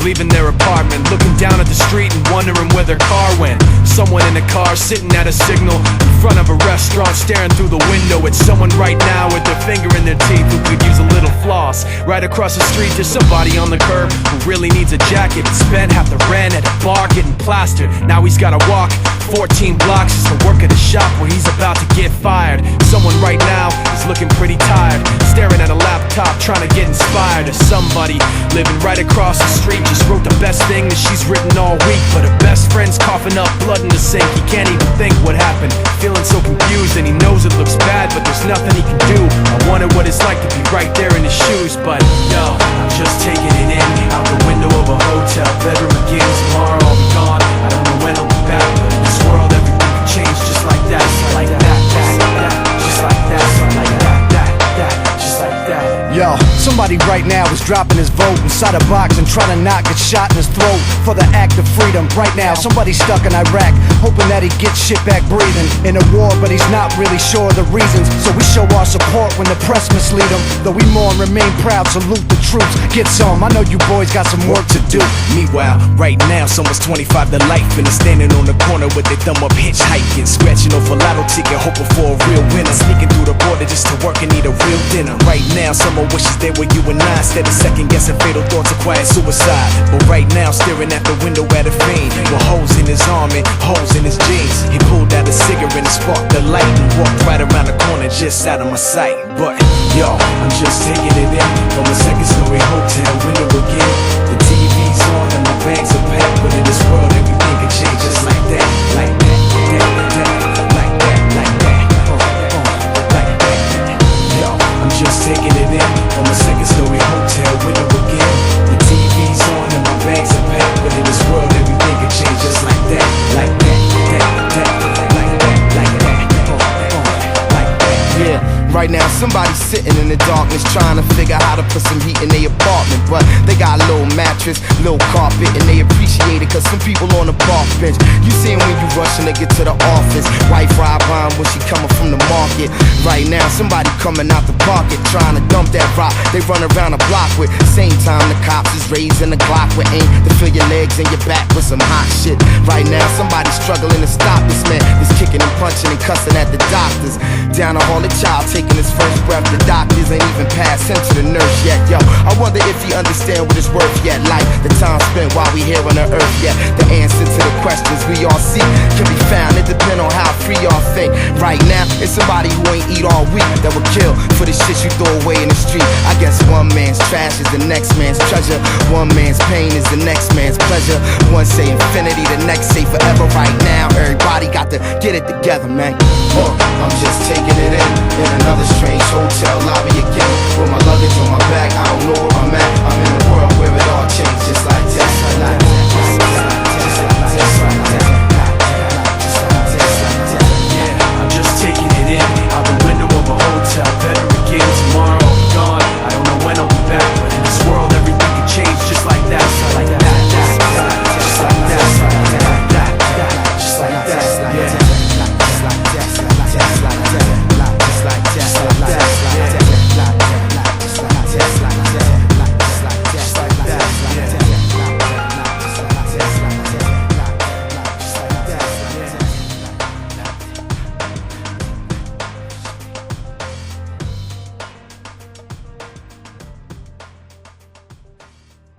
leaving their apartment, looking down at the street and wondering where their car went. Someone in a car sitting at a signal in front of a restaurant, staring through the window at someone right now with their finger in their teeth who could use a little floss. Right across the street there's somebody on the curb who really needs a jacket and spent half the rent at a bar getting plastered. Now he's gotta walk 14 blocks just to work at a shop where he's about to get fired. Someone right now is looking pretty tired, staring at a laptop trying to get inspired. Or somebody living right across the street just wrote the best thing that she's written all week, but her best friend's coughing up blood in the sink. He can't even think what happened, feeling so confused, and he knows it looks bad but there's nothing he can do. I wonder what it's like to be right there in his shoes, but yo, I'm just taking it in, out the window of a hotel bedroom again. Tomorrow I'll be gone, I don't know when I'll be back, but in this world everything can change just like that, just like that, just like that, just like that, just like that, just like that. Yo, somebody right now is dropping his vote inside a box and trying to not get shot in his throat for the act of freedom. Right now, somebody's stuck in Iraq, hoping that he gets shit back breathing. In a war, but he's not really sure of the reasons. So we show our support when the press mislead him. Though we mourn, remain proud, salute the troops. Get some, I know you boys got some work to do. Meanwhile, right now, someone's 25 to life and is standing on the corner with their thumb up hitchhiking, scratching off a lotto ticket, hoping for a real winner, sneaking through the border just to work and eat a real dinner. Right now, someone wishes they were you and I, instead of second guessing fatal thoughts of quiet suicide. But right now, staring at the window at a fiend with holes in his arm and holes in his jeans. He pulled out a cigarette and sparked the light and walked right around the corner just out of my sight. But yo, I'm just taking it in from a second-story hotel window again. The TV's on and my bags are packed, but in this world everything can change just like that, like that, like that, like that, like that, like that. Yo, I'm just taking it in from a second-story hotel window again. The TV's on and my bags are packed, but in this world everything can change just like that, like that, like that, like that, like that, like that. Yeah. Right now, somebody's sitting in the darkness trying to figure how to put some heat in their apartment. But they got a little mattress, little carpet, and they appreciate it cause some people on the park bench. You see 'em when you rushing to get to the office. Wife ride by 'em when she coming from the market. Right now, somebody coming out the pocket trying to dump that rock. They run around the block with. Same time the cops is raising the Glock with aim to fill your legs and your back with some hot shit. Right now, somebody's struggling to stop this man. He's kicking and punching and cussing at the doctors. Down the hall, the child taking his first breath. The doctors ain't even passed him to the nurse yet. Yo, I wonder if he understand what it's worth yet. Like the time spent while we here on the earth yet. The answer to the questions we all seek can be found. It depends on how free y'all think. Right now, it's somebody who ain't eat all week that would kill for the shit you throw away in the street. I guess one man's trash is the next man's treasure. One man's pain is the next man's pleasure. One say infinity, the next say forever. Right now, everybody got to get it together, man. I'm just taking it in another strange